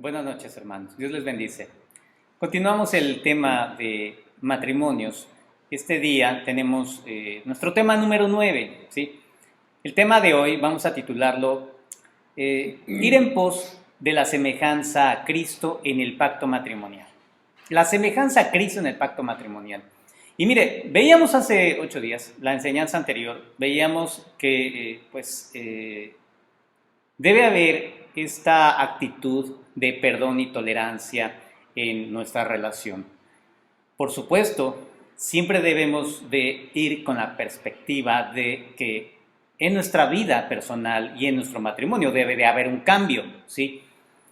Buenas noches, hermanos. Dios les bendice. Continuamos el tema de matrimonios. Este día tenemos nuestro tema número 9, ¿sí? El tema de hoy vamos a titularlo Ir en pos de la semejanza a Cristo en el pacto matrimonial. La semejanza a Cristo en el pacto matrimonial. Y mire, veíamos hace 8 días, la enseñanza anterior, veíamos que debe haber esta actitud de perdón y tolerancia en nuestra relación. Por supuesto, siempre debemos de ir con la perspectiva de que en nuestra vida personal y en nuestro matrimonio debe de haber un cambio, ¿sí?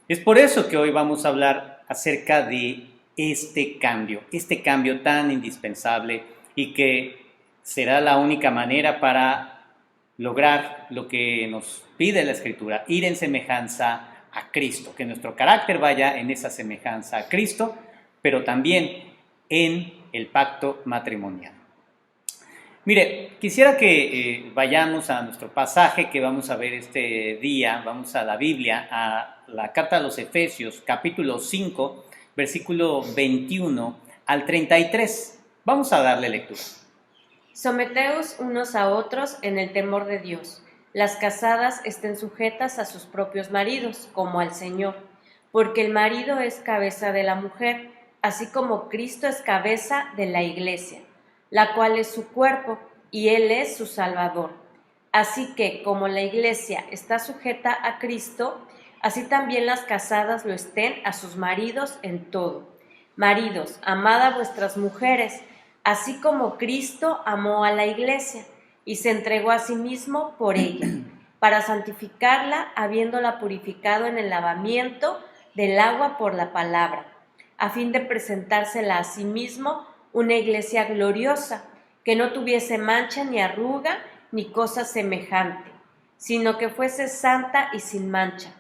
Es por eso que hoy vamos a hablar acerca de este cambio tan indispensable y que será la única manera para lograr lo que nos pide la Escritura, ir en semejanza a Cristo, que nuestro carácter vaya en esa semejanza a Cristo, pero también en el pacto matrimonial. Mire, quisiera que vayamos a nuestro pasaje que vamos a ver este día, vamos a la Biblia, a la carta a los Efesios, capítulo 5, versículo 21 al 33. Vamos a darle lectura. Someteos unos a otros en el temor de Dios. Las casadas estén sujetas a sus propios maridos, como al Señor, porque el marido es cabeza de la mujer, así como Cristo es cabeza de la Iglesia, la cual es su cuerpo, y Él es su Salvador. Así que, como la Iglesia está sujeta a Cristo, así también las casadas lo estén a sus maridos en todo. Maridos, amad a vuestras mujeres, así como Cristo amó a la Iglesia, y se entregó a sí mismo por ella, para santificarla, habiéndola purificado en el lavamiento del agua por la palabra, a fin de presentársela a sí mismo una iglesia gloriosa, que no tuviese mancha ni arruga ni cosa semejante, sino que fuese santa y sin mancha.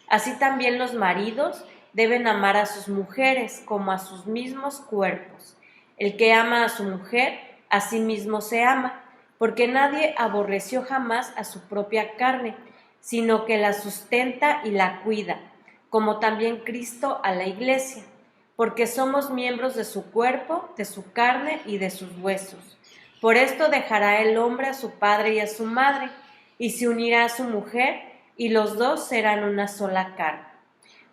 Así también los maridos deben amar a sus mujeres como a sus mismos cuerpos. El que ama a su mujer, a sí mismo se ama, porque nadie aborreció jamás a su propia carne, sino que la sustenta y la cuida, como también Cristo a la Iglesia, porque somos miembros de su cuerpo, de su carne y de sus huesos. Por esto dejará el hombre a su padre y a su madre, y se unirá a su mujer, y los dos serán una sola carne.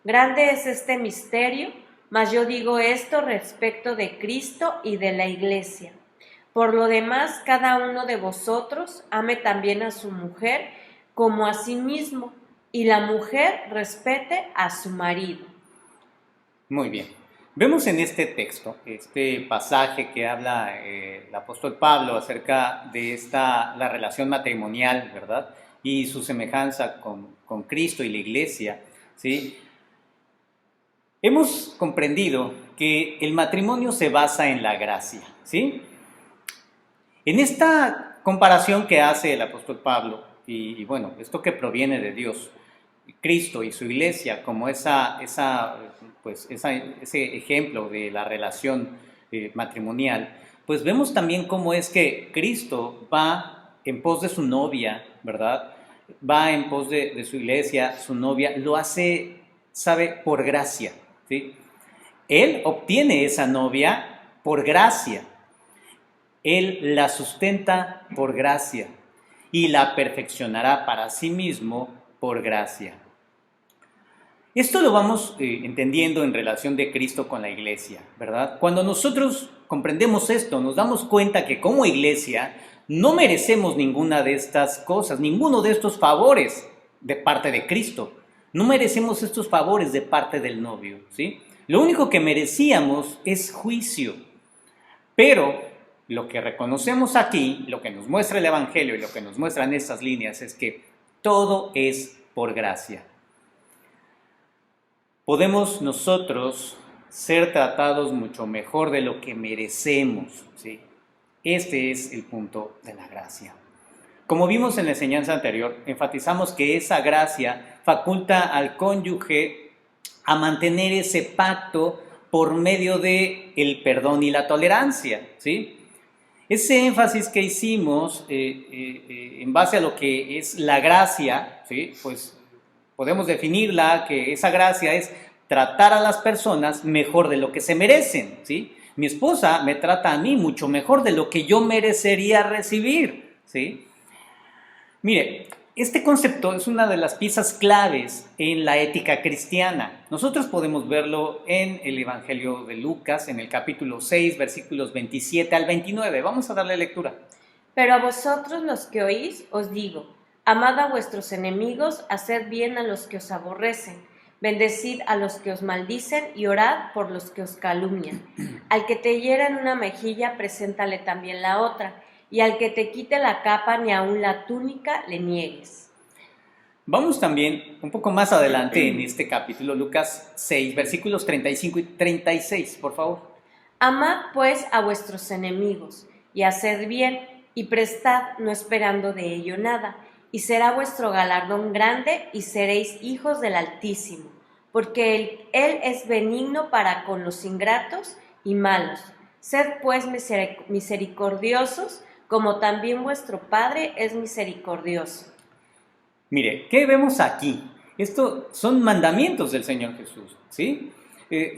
Grande es este misterio, mas yo digo esto respecto de Cristo y de la Iglesia. Por lo demás, cada uno de vosotros ame también a su mujer como a sí mismo, y la mujer respete a su marido. Muy bien. Vemos en este texto, este pasaje que habla el apóstol Pablo acerca de la relación matrimonial, ¿verdad? Y su semejanza con Cristo y la Iglesia, ¿sí? Hemos comprendido que el matrimonio se basa en la gracia, ¿sí? En esta comparación que hace el apóstol Pablo, y bueno, esto que proviene de Dios, Cristo y su iglesia, como ese ejemplo de la relación matrimonial, pues vemos también cómo es que Cristo va en pos de su novia, ¿verdad? Va en pos de su iglesia, su novia, lo hace, sabe, por gracia, ¿sí? Él obtiene esa novia por gracia. Él la sustenta por gracia y la perfeccionará para sí mismo por gracia. Esto lo vamos entendiendo en relación de Cristo con la iglesia, ¿verdad? Cuando nosotros comprendemos esto, nos damos cuenta que como iglesia no merecemos ninguna de estas cosas, ninguno de estos favores de parte de Cristo. No merecemos estos favores de parte del novio, ¿sí? Lo único que merecíamos es juicio, pero lo que reconocemos aquí, lo que nos muestra el Evangelio y lo que nos muestran estas líneas es que todo es por gracia. Podemos nosotros ser tratados mucho mejor de lo que merecemos, ¿sí? Este es el punto de la gracia. Como vimos en la enseñanza anterior, enfatizamos que esa gracia faculta al cónyuge a mantener ese pacto por medio de el perdón y la tolerancia, ¿sí? Ese énfasis que hicimos en base a lo que es la gracia, ¿sí? Pues podemos definirla que esa gracia es tratar a las personas mejor de lo que se merecen, ¿sí? Mi esposa me trata a mí mucho mejor de lo que yo merecería recibir, ¿sí? Mire, este concepto es una de las piezas claves en la ética cristiana. Nosotros podemos verlo en el Evangelio de Lucas, en el capítulo 6, versículos 27 al 29. Vamos a darle lectura. Pero a vosotros los que oís os digo, amad a vuestros enemigos, haced bien a los que os aborrecen, bendecid a los que os maldicen y orad por los que os calumnian. Al que te hiera en una mejilla, preséntale también la otra, y al que te quite la capa, ni aun la túnica le niegues. Vamos también un poco más adelante en este capítulo, Lucas 6, versículos 35 y 36, por favor. Amad pues a vuestros enemigos, y haced bien, y prestad, no esperando de ello nada, y será vuestro galardón grande, y seréis hijos del Altísimo, porque Él es benigno para con los ingratos y malos. Sed pues misericordiosos, como también vuestro Padre es misericordioso. Mire, ¿qué vemos aquí? Esto son mandamientos del Señor Jesús, ¿sí?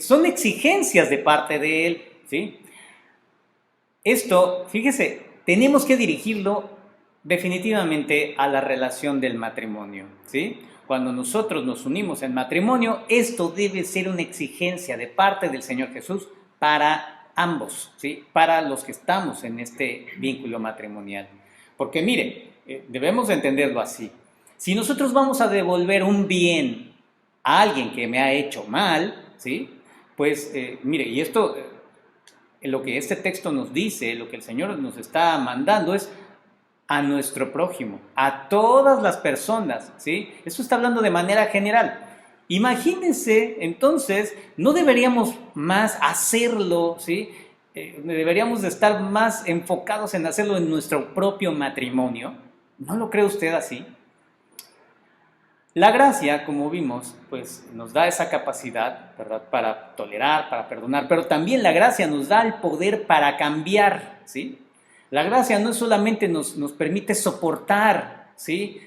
Son exigencias de parte de Él, ¿sí? Esto, fíjese, tenemos que dirigirlo definitivamente a la relación del matrimonio, ¿sí? Cuando nosotros nos unimos en matrimonio, esto debe ser una exigencia de parte del Señor Jesús para ambos, ¿sí? Para los que estamos en este vínculo matrimonial. Porque mire, debemos entenderlo así. Si nosotros vamos a devolver un bien a alguien que me ha hecho mal, ¿sí? Pues mire, y esto, lo que este texto nos dice, lo que el Señor nos está mandando es a nuestro prójimo, a todas las personas, ¿sí? Eso está hablando de manera general. Imagínense, entonces, no deberíamos más hacerlo, ¿sí? Deberíamos de estar más enfocados en hacerlo en nuestro propio matrimonio. ¿No lo cree usted así? La gracia, como vimos, pues nos da esa capacidad, ¿verdad?, para tolerar, para perdonar, pero también la gracia nos da el poder para cambiar, ¿sí? La gracia no solamente nos permite soportar, ¿sí?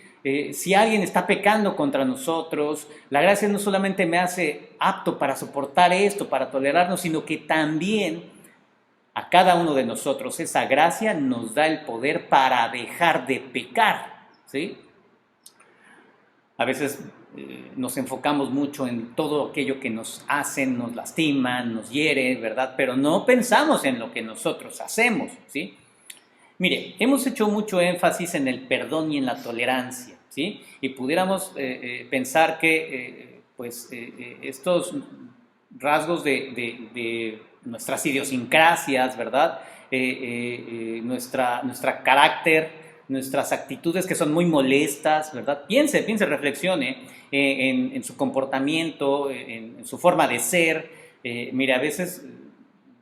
Si alguien está pecando contra nosotros, la gracia no solamente me hace apto para soportar esto, para tolerarnos, sino que también a cada uno de nosotros esa gracia nos da el poder para dejar de pecar, ¿sí? A veces nos enfocamos mucho en todo aquello que nos hacen, nos lastiman, nos hiere, ¿verdad? Pero no pensamos en lo que nosotros hacemos, ¿sí? Mire, hemos hecho mucho énfasis en el perdón y en la tolerancia, ¿sí? Y pudiéramos pensar que estos rasgos de nuestras idiosincrasias, ¿verdad? Nuestra carácter, nuestras actitudes que son muy molestas, ¿verdad? Piense, reflexione en su comportamiento, en su forma de ser. Mire, a veces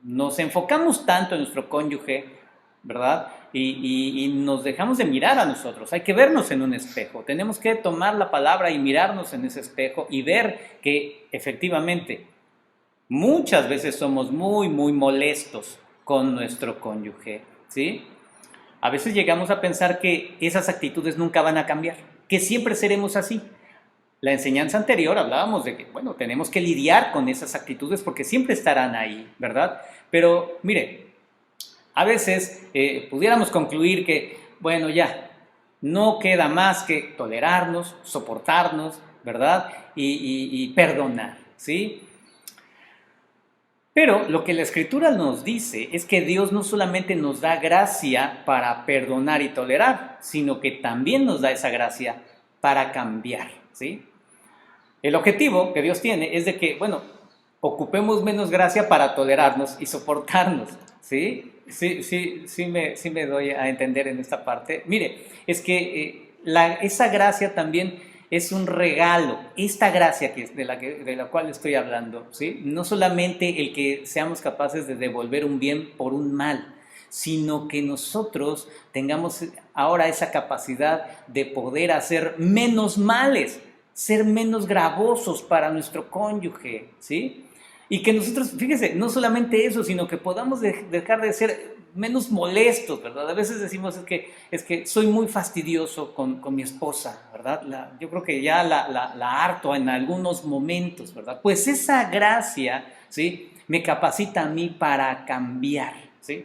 nos enfocamos tanto en nuestro cónyuge, ¿verdad? Y nos dejamos de mirar a nosotros. Hay que vernos en un espejo. Tenemos que tomar la palabra y mirarnos en ese espejo y ver que efectivamente muchas veces somos muy, muy molestos con nuestro cónyuge, ¿sí? A veces llegamos a pensar que esas actitudes nunca van a cambiar, que siempre seremos así. La enseñanza anterior hablábamos de que, bueno, tenemos que lidiar con esas actitudes porque siempre estarán ahí, ¿verdad? Pero, mire, a veces pudiéramos concluir que, bueno, ya, no queda más que tolerarnos, soportarnos, ¿verdad? Y perdonar, ¿sí? Pero lo que la Escritura nos dice es que Dios no solamente nos da gracia para perdonar y tolerar, sino que también nos da esa gracia para cambiar, ¿sí? El objetivo que Dios tiene es de que, bueno, ocupemos menos gracia para tolerarnos y soportarnos, ¿sí? Sí me doy a entender en esta parte. Mire, es que esa gracia también es un regalo. Esta gracia de la cual estoy hablando, ¿sí? No solamente el que seamos capaces de devolver un bien por un mal, sino que nosotros tengamos ahora esa capacidad de poder hacer menos males, ser menos gravosos para nuestro cónyuge, ¿sí? Y que nosotros, fíjese, no solamente eso, sino que podamos dejar de ser menos molestos, ¿verdad? A veces decimos es que soy muy fastidioso con mi esposa, ¿verdad? Yo creo que ya la harto en algunos momentos, ¿verdad? Pues esa gracia, ¿sí? Me capacita a mí para cambiar, ¿sí?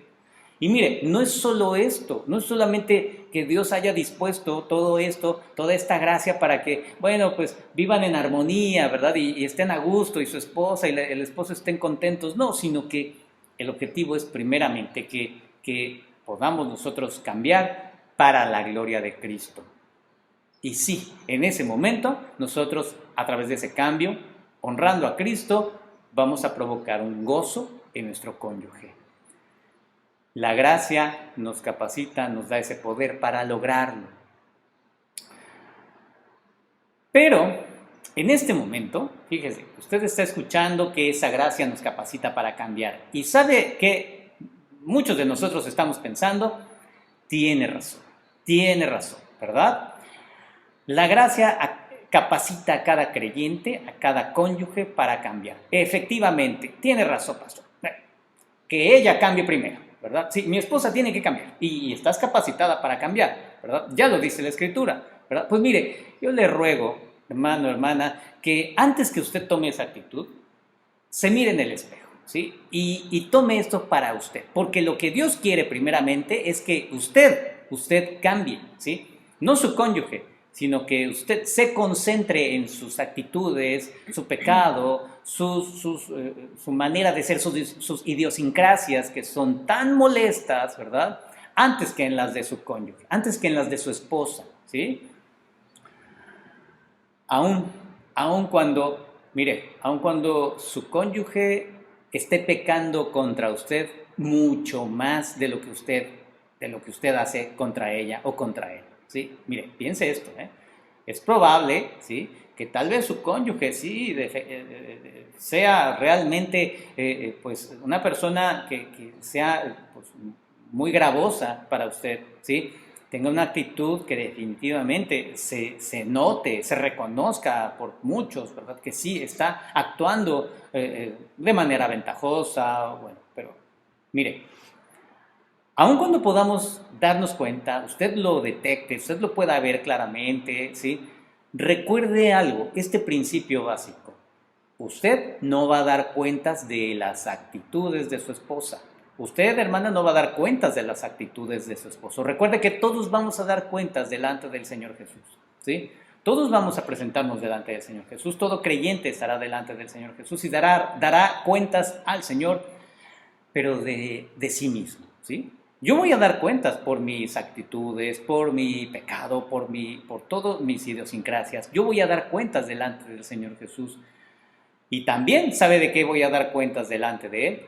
Y mire, no es solo esto, no es solamente que Dios haya dispuesto todo esto, toda esta gracia para que, bueno, pues vivan en armonía, ¿verdad? Y estén a gusto y su esposa y el esposo estén contentos, no, sino que el objetivo es primeramente que podamos nosotros cambiar para la gloria de Cristo. Y sí, en ese momento nosotros a través de ese cambio, honrando a Cristo, vamos a provocar un gozo en nuestro cónyuge. La gracia nos capacita, nos da ese poder para lograrlo. Pero en este momento, fíjese, usted está escuchando que esa gracia nos capacita para cambiar y sabe que muchos de nosotros estamos pensando, tiene razón, ¿verdad? La gracia capacita a cada creyente, a cada cónyuge para cambiar. Efectivamente, tiene razón, pastor. Que ella cambie primero, ¿verdad? Sí, mi esposa tiene que cambiar y estás capacitada para cambiar, ¿verdad? Ya lo dice la Escritura, ¿verdad? Pues mire, yo le ruego, hermano, hermana, que antes que usted tome esa actitud, se mire en el espejo, ¿sí? Y tome esto para usted, porque lo que Dios quiere primeramente es que usted cambie, ¿sí? No su cónyuge, sino que usted se concentre en sus actitudes, su pecado, su manera de ser, sus idiosincrasias que son tan molestas, ¿verdad? Antes que en las de su cónyuge, antes que en las de su esposa, ¿sí? Aun cuando su cónyuge esté pecando contra usted mucho más de lo que usted hace contra ella o contra él, ¿sí? Mire, piense esto, ¿eh? Es probable, ¿sí?, que tal vez su cónyuge sí sea realmente pues una persona que sea pues, muy gravosa para usted, ¿sí? Tenga una actitud que definitivamente se note, se reconozca por muchos, ¿verdad? Que sí está actuando de manera ventajosa, bueno, pero mire, aun cuando podamos darnos cuenta, usted lo detecte, usted lo pueda ver claramente, ¿sí? Recuerde algo, este principio básico. Usted no va a dar cuentas de las actitudes de su esposa. Usted, hermana, no va a dar cuentas de las actitudes de su esposo. Recuerde que todos vamos a dar cuentas delante del Señor Jesús, ¿sí? Todos vamos a presentarnos delante del Señor Jesús. Todo creyente estará delante del Señor Jesús y dará cuentas al Señor, pero de sí mismo, ¿sí? Yo voy a dar cuentas por mis actitudes, por mi pecado, por todas mis idiosincrasias. Yo voy a dar cuentas delante del Señor Jesús. Y también, ¿sabe de qué voy a dar cuentas delante de Él?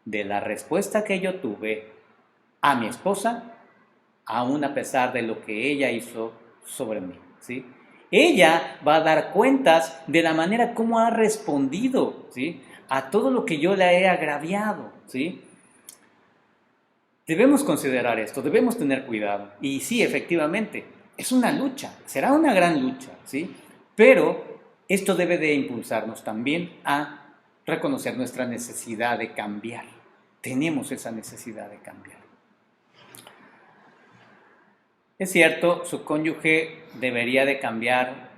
De la respuesta que yo tuve a mi esposa, aún a pesar de lo que ella hizo sobre mí, ¿sí? Ella va a dar cuentas de la manera como ha respondido, ¿sí?, a todo lo que yo le he agraviado, ¿sí? Debemos considerar esto, debemos tener cuidado. Y sí, efectivamente, es una lucha, será una gran lucha, ¿sí? Pero esto debe de impulsarnos también a reconocer nuestra necesidad de cambiar. Tenemos esa necesidad de cambiar. Es cierto, su cónyuge debería de cambiar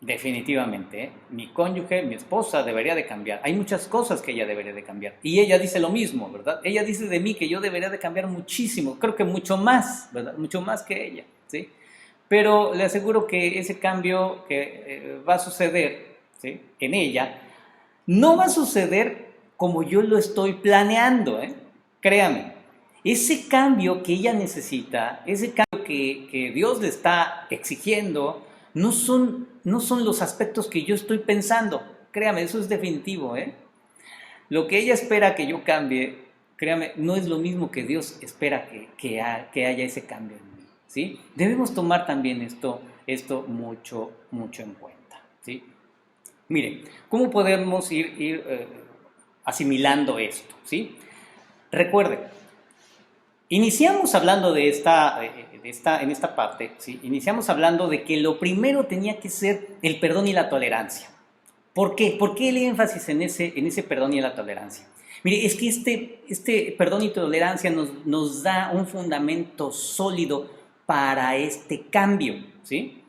definitivamente, ¿eh? Mi cónyuge, mi esposa debería de cambiar. Hay muchas cosas que ella debería de cambiar. Y ella dice lo mismo, ¿verdad? Ella dice de mí que yo debería de cambiar muchísimo. Creo que mucho más, ¿verdad? Mucho más que ella, ¿sí? Pero le aseguro que ese cambio que va a suceder, ¿sí?, en ella, no va a suceder como yo lo estoy planeando, ¿eh? Créame. Ese cambio que ella necesita, ese cambio que Dios le está exigiendo, no son los aspectos que yo estoy pensando. Créame, eso es definitivo, ¿eh? Lo que ella espera que yo cambie, créame, no es lo mismo que Dios espera que haya ese cambio en mí, ¿sí? Debemos tomar también esto mucho en cuenta, ¿sí? Mire, ¿cómo podemos ir asimilando esto, ¿sí? Recuerde, iniciamos hablando en esta parte, ¿sí? Iniciamos hablando de que lo primero tenía que ser el perdón y la tolerancia. ¿Por qué? ¿Por qué el énfasis en ese perdón y en la tolerancia? Mire, es que este perdón y tolerancia nos da un fundamento sólido para este cambio, ¿sí?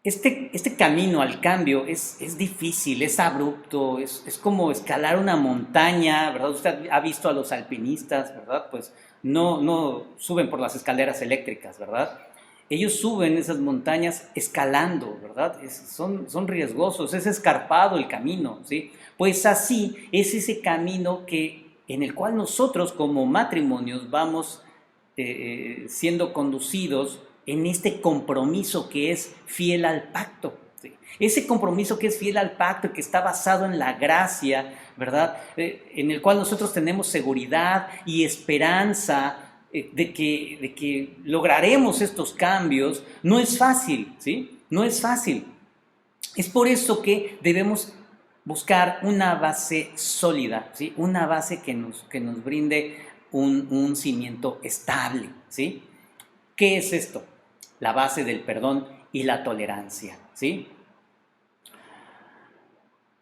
Este camino al cambio es difícil, es abrupto, es como escalar una montaña, ¿verdad? Usted ha visto a los alpinistas, ¿verdad? Pues no suben por las escaleras eléctricas, ¿verdad? Ellos suben esas montañas escalando, ¿verdad? Son riesgosos, es escarpado el camino, ¿sí? Pues así es ese camino en el cual nosotros como matrimonios vamos siendo conducidos en este compromiso que es fiel al pacto. ¿Sí? Ese compromiso que es fiel al pacto, que está basado en la gracia, ¿verdad? En el cual nosotros tenemos seguridad y esperanza de que lograremos estos cambios, no es fácil, ¿sí? No es fácil. Es por eso que debemos buscar una base sólida, ¿sí? Una base que nos brinde un cimiento estable, ¿sí? ¿Qué es esto? La base del perdón y la tolerancia, ¿sí?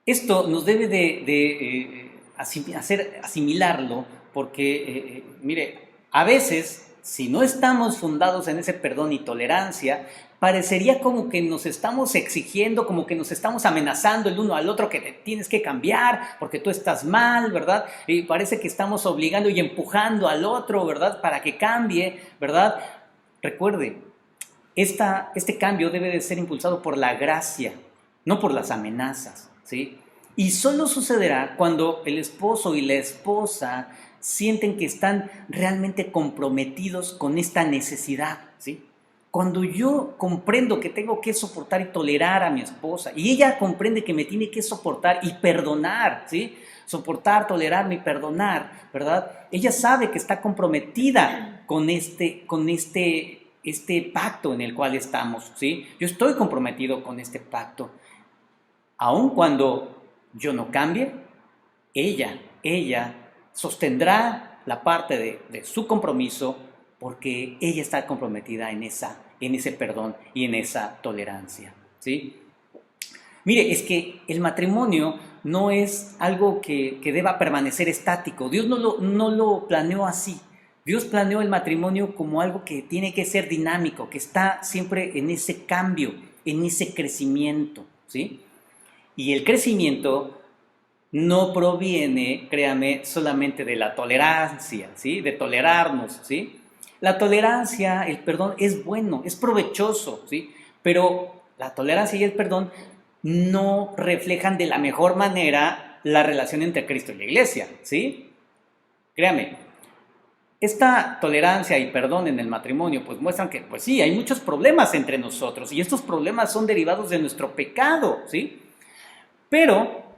Esto nos debe de hacer asimilarlo porque, mire, a veces, si no estamos fundados en ese perdón y tolerancia, parecería como que nos estamos exigiendo, como que nos estamos amenazando el uno al otro que te tienes que cambiar porque tú estás mal, ¿verdad? Y parece que estamos obligando y empujando al otro, ¿verdad? Para que cambie, ¿verdad? Recuerde, este cambio debe de ser impulsado por la gracia, no por las amenazas, ¿sí? Y solo sucederá cuando el esposo y la esposa sienten que están realmente comprometidos con esta necesidad, ¿sí? Cuando yo comprendo que tengo que soportar y tolerar a mi esposa, y ella comprende que me tiene que soportar y perdonar, ¿sí? Soportar, tolerarme y perdonar, ¿verdad? Ella sabe que está comprometida con este pacto en el cual estamos, ¿sí? Yo estoy comprometido con este pacto. Aun cuando yo no cambie, ella sostendrá la parte de su compromiso porque ella está comprometida en ese perdón y en esa tolerancia, ¿sí? Mire, es que el matrimonio no es algo que deba permanecer estático. Dios no lo planeó así. Dios planeó el matrimonio como algo que tiene que ser dinámico, que está siempre en ese cambio, en ese crecimiento, ¿sí? Y el crecimiento no proviene, créame, solamente de la tolerancia, ¿sí? De tolerarnos, ¿sí? La tolerancia, el perdón es bueno, es provechoso, ¿sí? Pero la tolerancia y el perdón no reflejan de la mejor manera la relación entre Cristo y la Iglesia, ¿sí? Créame, esta tolerancia y perdón en el matrimonio pues muestran que, pues sí, hay muchos problemas entre nosotros y estos problemas son derivados de nuestro pecado, ¿sí? Pero,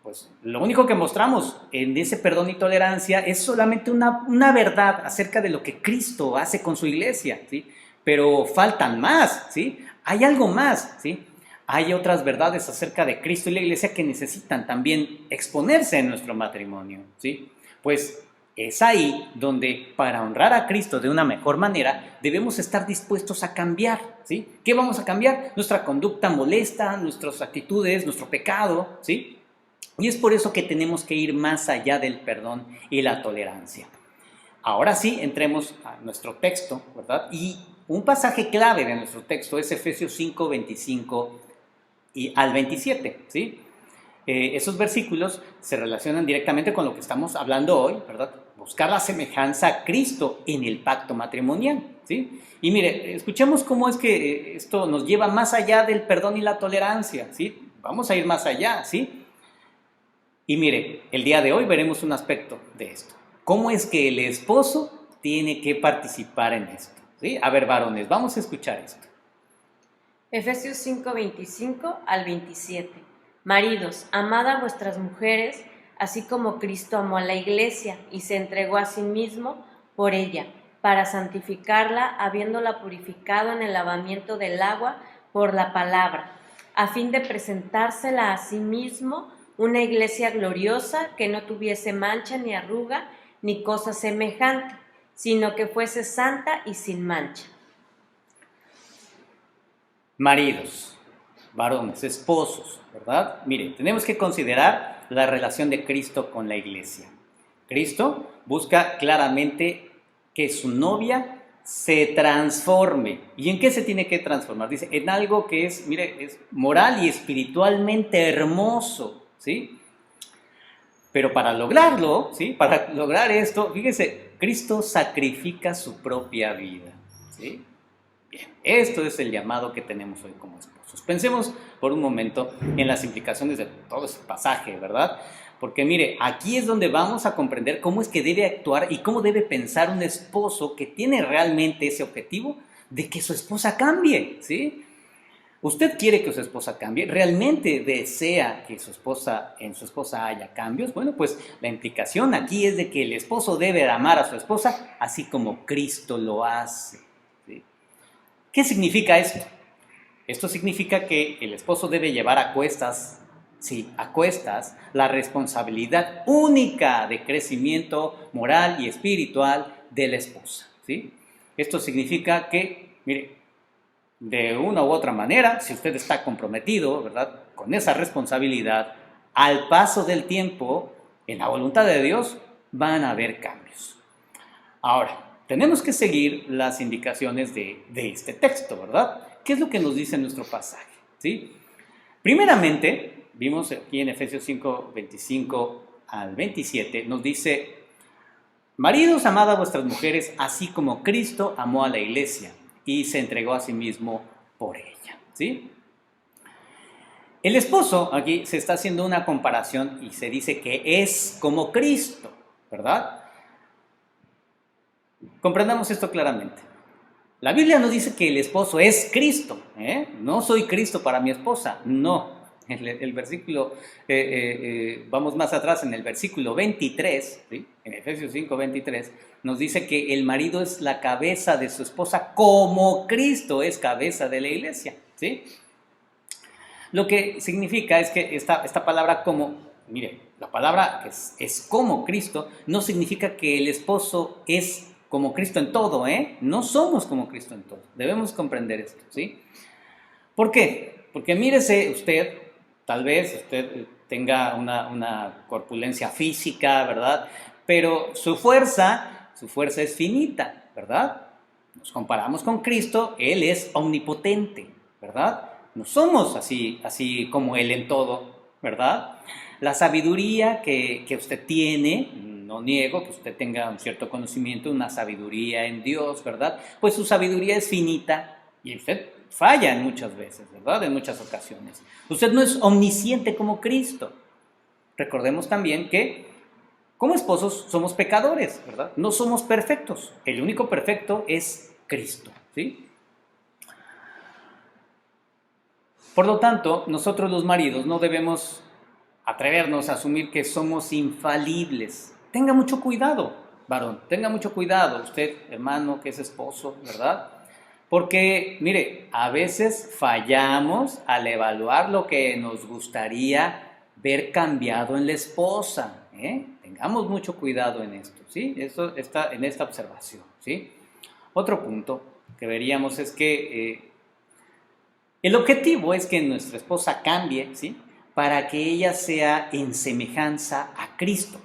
pues lo único que mostramos en ese perdón y tolerancia es solamente una verdad acerca de lo que Cristo hace con su iglesia, ¿sí? Pero faltan más, ¿sí? Hay algo más, ¿sí? Hay otras verdades acerca de Cristo y la iglesia que necesitan también exponerse en nuestro matrimonio, ¿sí? Pues es ahí donde para honrar a Cristo de una mejor manera debemos estar dispuestos a cambiar, ¿sí? ¿Qué vamos a cambiar? Nuestra conducta molesta, nuestras actitudes, nuestro pecado, ¿sí? Y es por eso que tenemos que ir más allá del perdón y la tolerancia. Ahora sí, entremos a nuestro texto, ¿verdad? Y un pasaje clave de nuestro texto es Efesios 5, 25 y al 27, ¿sí? Esos versículos se relacionan directamente con lo que estamos hablando hoy, ¿verdad? Buscar la semejanza a Cristo en el pacto matrimonial, ¿sí? Y mire, escuchemos cómo es que esto nos lleva más allá del perdón y la tolerancia, ¿sí? Vamos a ir más allá, ¿sí? Y mire, el día de hoy veremos un aspecto de esto. ¿Cómo es que el esposo tiene que participar en esto? ¿Sí? A ver, varones, vamos a escuchar esto. Efesios 5, 25 al 27. Maridos, amad a vuestras mujeres, así como Cristo amó a la iglesia y se entregó a sí mismo por ella, para santificarla, habiéndola purificado en el lavamiento del agua por la palabra, a fin de presentársela a sí mismo una iglesia gloriosa que no tuviese mancha ni arruga ni cosa semejante, sino que fuese santa y sin mancha. Maridos, varones, esposos, ¿verdad? Mire, tenemos que considerar la relación de Cristo con la iglesia. Cristo busca claramente que su novia se transforme. ¿Y en qué se tiene que transformar? Dice, en algo que es, mire, es moral y espiritualmente hermoso, ¿sí? Pero para lograrlo, ¿sí? Para lograr esto, fíjese, Cristo sacrifica su propia vida, ¿sí? Bien, esto es el llamado que tenemos hoy como esposos. Pensemos por un momento en las implicaciones de todo este pasaje, ¿verdad? Porque mire, aquí es donde vamos a comprender cómo es que debe actuar y cómo debe pensar un esposo que tiene realmente ese objetivo de que su esposa cambie, ¿sí? ¿Usted quiere que su esposa cambie? ¿Realmente desea que en su esposa haya cambios? Bueno, pues la implicación aquí es de que el esposo debe amar a su esposa así como Cristo lo hace, ¿sí? ¿Qué significa esto? Esto significa que el esposo debe llevar a cuestas, sí, a cuestas, la responsabilidad única de crecimiento moral y espiritual de la esposa, ¿sí? Esto significa que, mire, de una u otra manera, si usted está comprometido, ¿verdad?, con esa responsabilidad, al paso del tiempo, en la voluntad de Dios, van a haber cambios. Ahora, tenemos que seguir las indicaciones de este texto, ¿verdad? ¿Qué es lo que nos dice nuestro pasaje? ¿Sí? Primeramente, vimos aquí en Efesios 5, 25 al 27, nos dice, maridos, amad a vuestras mujeres, así como Cristo amó a la iglesia y se entregó a sí mismo por ella, ¿sí? El esposo, aquí se está haciendo una comparación y se dice que es como Cristo, ¿verdad? Comprendamos esto claramente. La Biblia nos dice que el esposo es Cristo, ¿eh? No soy Cristo para mi esposa, no. El versículo, vamos más atrás, en el versículo 23, ¿sí?, en Efesios 5, 23, nos dice que el marido es la cabeza de su esposa como Cristo es cabeza de la iglesia, ¿sí? Lo que significa es que esta palabra como, mire, la palabra es como Cristo, no significa que el esposo es como Cristo en todo, ¿eh? No somos como Cristo en todo, debemos comprender esto, ¿sí? ¿Por qué? Porque mírese usted, tal vez usted tenga una corpulencia física, ¿verdad? Pero su fuerza es finita, ¿verdad? Nos comparamos con Cristo, Él es omnipotente, ¿verdad? No somos así como Él en todo, ¿verdad? La sabiduría que usted tiene, no niego que usted tenga un cierto conocimiento, una sabiduría en Dios, ¿verdad? Pues su sabiduría es finita y usted falla en muchas veces, ¿verdad? En muchas ocasiones. Usted no es omnisciente como Cristo. Recordemos también que como esposos somos pecadores, ¿verdad? No somos perfectos. El único perfecto es Cristo, ¿sí? Por lo tanto, nosotros los maridos no debemos atrevernos a asumir que somos infalibles. Tenga mucho cuidado, varón, tenga mucho cuidado, usted, hermano, que es esposo, ¿verdad? Porque, mire, a veces fallamos al evaluar lo que nos gustaría ver cambiado en la esposa, ¿eh? Tengamos mucho cuidado en esto, ¿sí? Eso está en esta observación, ¿sí? Otro punto que veríamos es que el objetivo es que nuestra esposa cambie, ¿sí?, para que ella sea en semejanza a Cristo.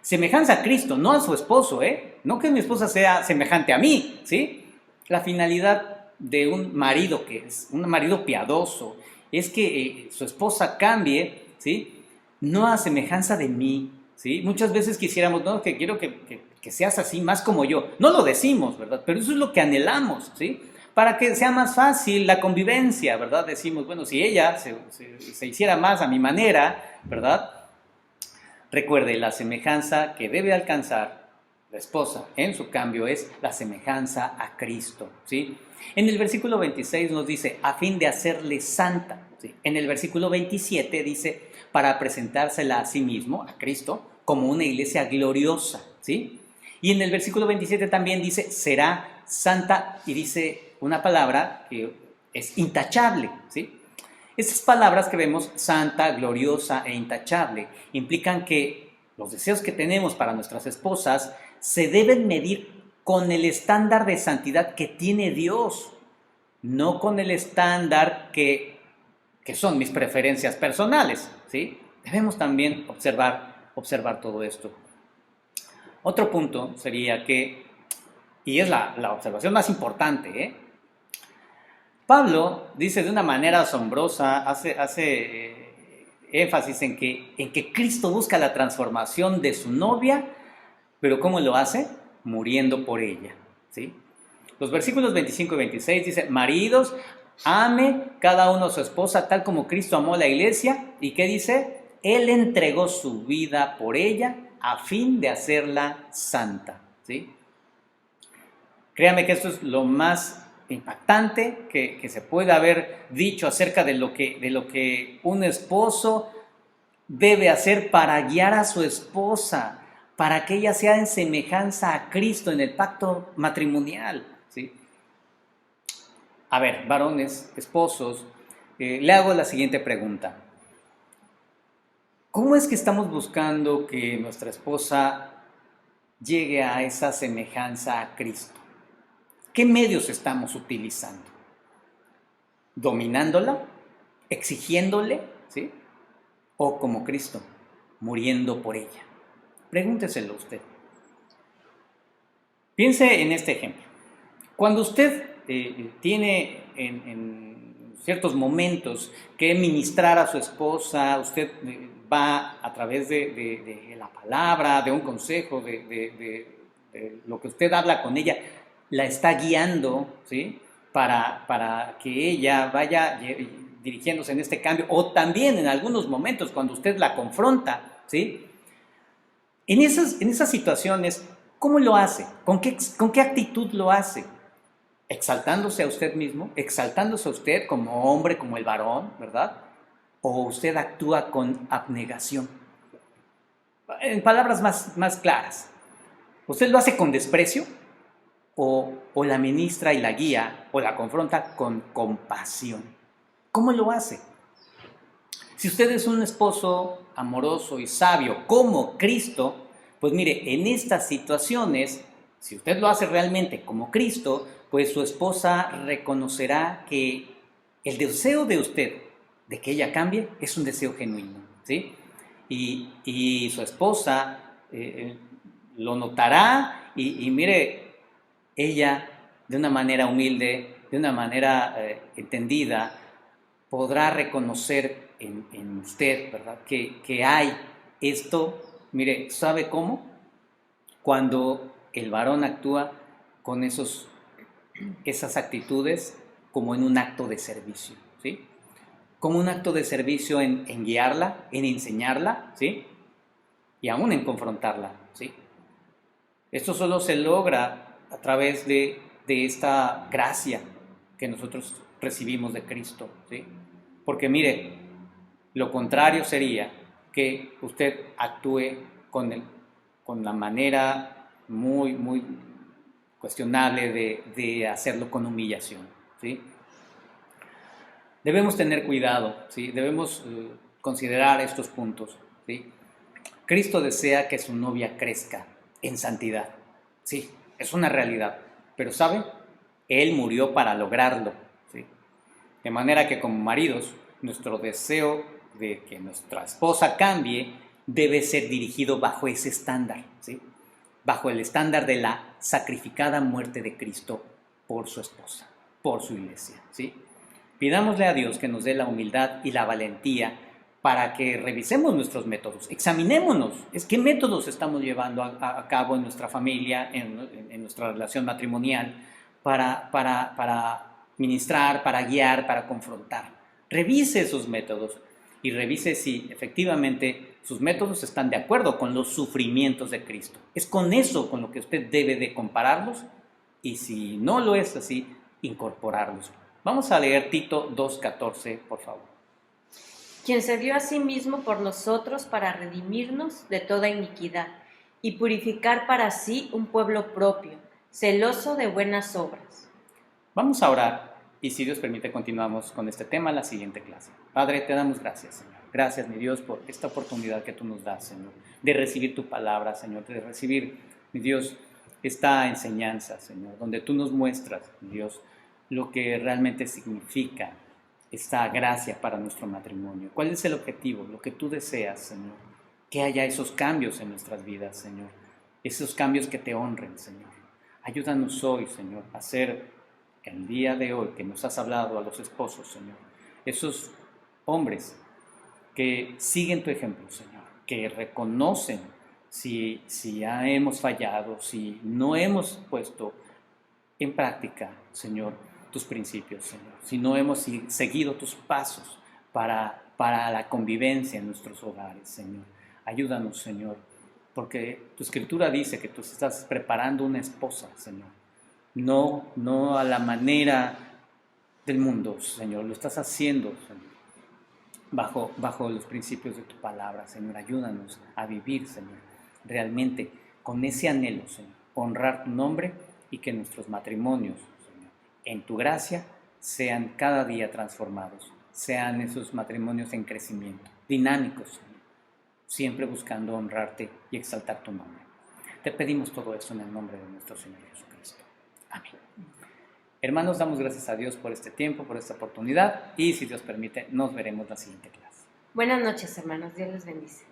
Semejanza a Cristo, no a su esposo, ¿eh? No que mi esposa sea semejante a mí, ¿sí? La finalidad de un marido que es un marido piadoso es que su esposa cambie, ¿sí?, no a semejanza de mí, ¿sí? Muchas veces quisiéramos, no, que quiero que seas así, más como yo. No lo decimos, ¿verdad? Pero eso es lo que anhelamos, ¿sí? Para que sea más fácil la convivencia, ¿verdad? Decimos, bueno, si ella se hiciera más a mi manera, ¿verdad? Recuerde, la semejanza que debe alcanzar la esposa, en su cambio, es la semejanza a Cristo, ¿sí? En el versículo 26 nos dice, a fin de hacerle santa, ¿sí? En el versículo 27 dice, para presentársela a sí mismo, a Cristo, como una iglesia gloriosa, ¿sí? Y en el versículo 27 también dice, será santa, y dice una palabra que es intachable, ¿sí? Estas palabras que vemos, santa, gloriosa e intachable, implican que los deseos que tenemos para nuestras esposas se deben medir con el estándar de santidad que tiene Dios, no con el estándar que que son mis preferencias personales, ¿sí? Debemos también observar todo esto. Otro punto sería que, y es la observación más importante, Pablo dice de una manera asombrosa, hace énfasis en que Cristo busca la transformación de su novia, pero ¿cómo lo hace? Muriendo por ella, ¿sí? Los versículos 25 y 26 dice, maridos, ame cada uno a su esposa tal como Cristo amó a la iglesia. ¿Y qué dice? Él entregó su vida por ella a fin de hacerla santa, ¿sí? Créame que esto es lo más impactante que se puede haber dicho acerca de lo que un esposo debe hacer para guiar a su esposa, para que ella sea en semejanza a Cristo en el pacto matrimonial, ¿sí? A ver, varones, esposos, le hago la siguiente pregunta. ¿Cómo es que estamos buscando que nuestra esposa llegue a esa semejanza a Cristo? ¿Qué medios estamos utilizando? ¿Dominándola? ¿Exigiéndole? ¿Sí? ¿O como Cristo, muriendo por ella? Pregúnteselo usted. Piense en este ejemplo. Cuando usted tiene en ciertos momentos que ministrar a su esposa, usted va a través de la palabra, de un consejo, de lo que usted habla con ella, la está guiando, ¿sí? Para que ella vaya dirigiéndose en este cambio, o también en algunos momentos cuando usted la confronta, ¿sí? En esas situaciones, ¿cómo lo hace? ¿Con qué actitud lo hace? ¿Exaltándose a usted mismo? ¿Exaltándose a usted como hombre, como el varón, verdad? ¿O usted actúa con abnegación? En palabras más claras, ¿usted lo hace con desprecio? ¿O la ministra y la guía o la confronta con compasión? ¿Cómo lo hace? Si usted es un esposo amoroso y sabio como Cristo, pues mire, en estas situaciones, si usted lo hace realmente como Cristo, pues su esposa reconocerá que el deseo de usted de que ella cambie es un deseo genuino, ¿sí? Y su esposa lo notará y mire, ella de una manera humilde, de una manera entendida, podrá reconocer en usted, ¿verdad? Que hay esto, mire, ¿sabe cómo? Cuando el varón actúa con esas actitudes como en un acto de servicio, ¿sí? Como un acto de servicio en guiarla, en enseñarla, ¿sí? Y aún en confrontarla, ¿sí? Esto solo se logra a través de esta gracia que nosotros recibimos de Cristo, ¿sí? Porque mire, lo contrario sería que usted actúe con la manera muy cuestionable de hacerlo con humillación, ¿sí? Debemos tener cuidado, ¿sí? Debemos considerar estos puntos, ¿sí? Cristo desea que su novia crezca en santidad, sí, es una realidad, pero ¿sabe? Él murió para lograrlo, ¿sí? De manera que como maridos, nuestro deseo de que nuestra esposa cambie debe ser dirigido bajo ese estándar, ¿sí? Bajo el estándar de la sacrificada muerte de Cristo por su esposa, por su iglesia, ¿sí? Pidámosle a Dios que nos dé la humildad y la valentía para que revisemos nuestros métodos, examinémonos, qué métodos estamos llevando a cabo en nuestra familia, en nuestra relación matrimonial, para ministrar, para guiar, para confrontar. Revise esos métodos y revise si efectivamente sus métodos están de acuerdo con los sufrimientos de Cristo. Es con eso con lo que usted debe de compararlos y si no lo es así, incorporarlos. Vamos a leer Tito 2:14, por favor. Quien se dio a sí mismo por nosotros para redimirnos de toda iniquidad y purificar para sí un pueblo propio, celoso de buenas obras. Vamos a orar y si Dios permite continuamos con este tema en la siguiente clase. Padre, te damos gracias, Señor. Gracias, mi Dios, por esta oportunidad que tú nos das, Señor, de recibir tu palabra, Señor, de recibir, mi Dios, esta enseñanza, Señor, donde tú nos muestras, mi Dios, lo que realmente significa esta gracia para nuestro matrimonio? ¿Cuál es el objetivo? Lo que tú deseas, Señor. Que haya esos cambios en nuestras vidas, Señor. Esos cambios que te honren, Señor. Ayúdanos hoy, Señor, a ser el día de hoy que nos has hablado a los esposos, Señor. Esos hombres que siguen tu ejemplo, Señor. Que reconocen si ya hemos fallado, si no hemos puesto en práctica, Señor, tus principios, Señor. Si no hemos seguido tus pasos para la convivencia en nuestros hogares, Señor. Ayúdanos, Señor, porque tu escritura dice que tú estás preparando una esposa, Señor. No a la manera del mundo, Señor. Lo estás haciendo, Señor, bajo los principios de tu palabra, Señor. Ayúdanos a vivir, Señor, realmente con ese anhelo, Señor. Honrar tu nombre y que nuestros matrimonios, Señor, en tu gracia, sean cada día transformados. Sean esos matrimonios en crecimiento, dinámicos, Señor, siempre buscando honrarte y exaltar tu nombre. Te pedimos todo esto en el nombre de nuestro Señor Jesucristo. Amén. Hermanos, damos gracias a Dios por este tiempo, por esta oportunidad y si Dios permite, nos veremos la siguiente clase. Buenas noches, hermanos. Dios les bendice.